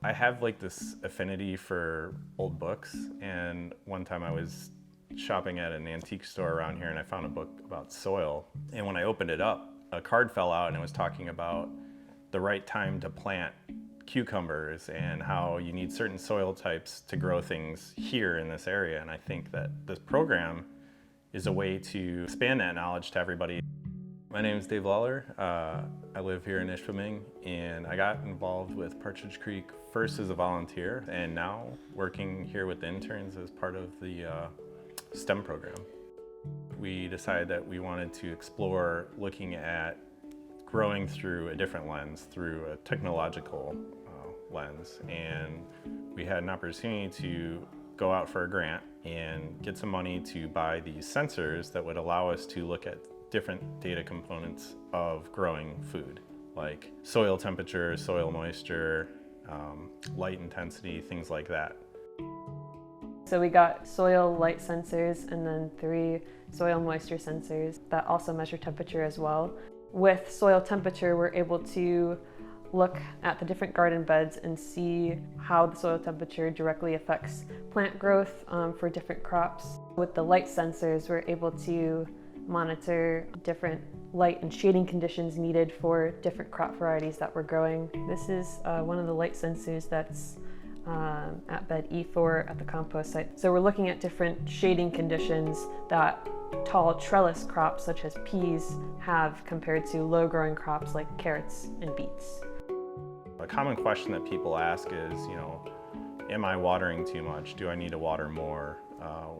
I have like this affinity for old books, and one time I was shopping at an antique store around here and I found a book about soil. And when I opened it up, a card fell out and it was talking about the right time to plant cucumbers and how you need certain soil types to grow things here in this area. And I think that this program is a way to expand that knowledge to everybody. My name is Dave Lawler. I live here in Ishpeming, and I got involved with Partridge Creek first as a volunteer and now working here with the interns as part of the STEM program. We decided that we wanted to explore looking at growing through a different lens, through a technological lens, and we had an opportunity to go out for a grant and get some money to buy these sensors that would allow us to look at different data components of growing food, like soil temperature, soil moisture, light intensity, things like that. So we got soil light sensors and then 3 soil moisture sensors that also measure temperature as well. With soil temperature, we're able to look at the different garden beds and see how the soil temperature directly affects plant growth for different crops. With the light sensors, we're able to monitor different light and shading conditions needed for different crop varieties that we're growing. This is one of the light sensors that's at bed E4 at the compost site. So we're looking at different shading conditions that tall trellis crops such as peas have compared to low growing crops like carrots and beets. A common question that people ask is, am I watering too much? Do I need to water more?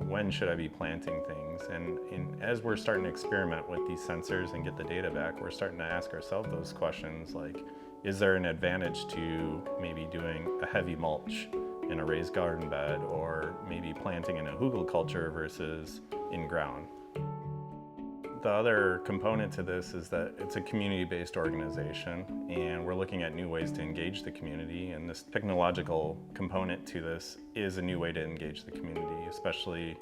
When should I be planting things? And as we're starting to experiment with these sensors and get the data back, we're starting to ask ourselves those questions like, is there an advantage to maybe doing a heavy mulch in a raised garden bed, or maybe planting in a hugelkultur versus in ground? The other component to this is that it's a community-based organization, and we're looking at new ways to engage the community, and this technological component to this is a new way to engage the community, especially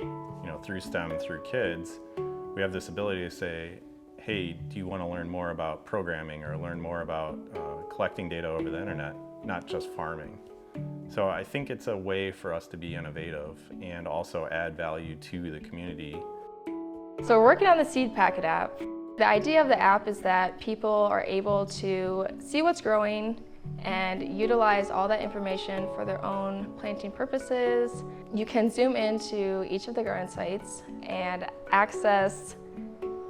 through STEM, through kids. We have this ability to say, hey, do you want to learn more about programming or learn more about collecting data over the internet, not just farming? So I think it's a way for us to be innovative and also add value to the community. So we're working on the Seed Packet app. The idea of the app is that people are able to see what's growing and utilize all that information for their own planting purposes. You can zoom into each of the garden sites and access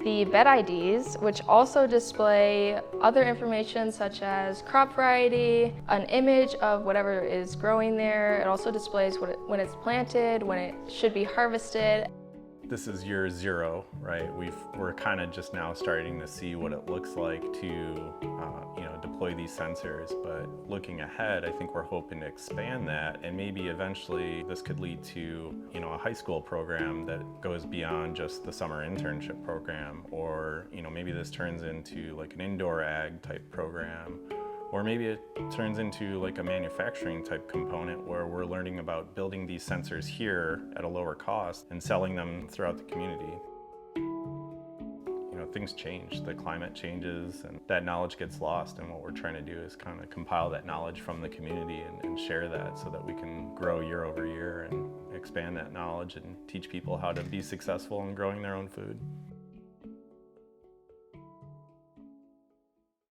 the bed IDs, which also display other information such as crop variety, an image of whatever is growing there. It also displays when it's planted, when it should be harvested. This is year 0, right? We're kind of just now starting to see what it looks like to deploy these sensors, but looking ahead, I think we're hoping to expand that, and maybe eventually this could lead to a high school program that goes beyond just the summer internship program, or maybe this turns into like an indoor ag type program, or maybe it turns into like a manufacturing type component where we're learning about building these sensors here at a lower cost and selling them throughout the community. Things change, the climate changes, and that knowledge gets lost, and what we're trying to do is kind of compile that knowledge from the community and share that so that we can grow year over year and expand that knowledge and teach people how to be successful in growing their own food.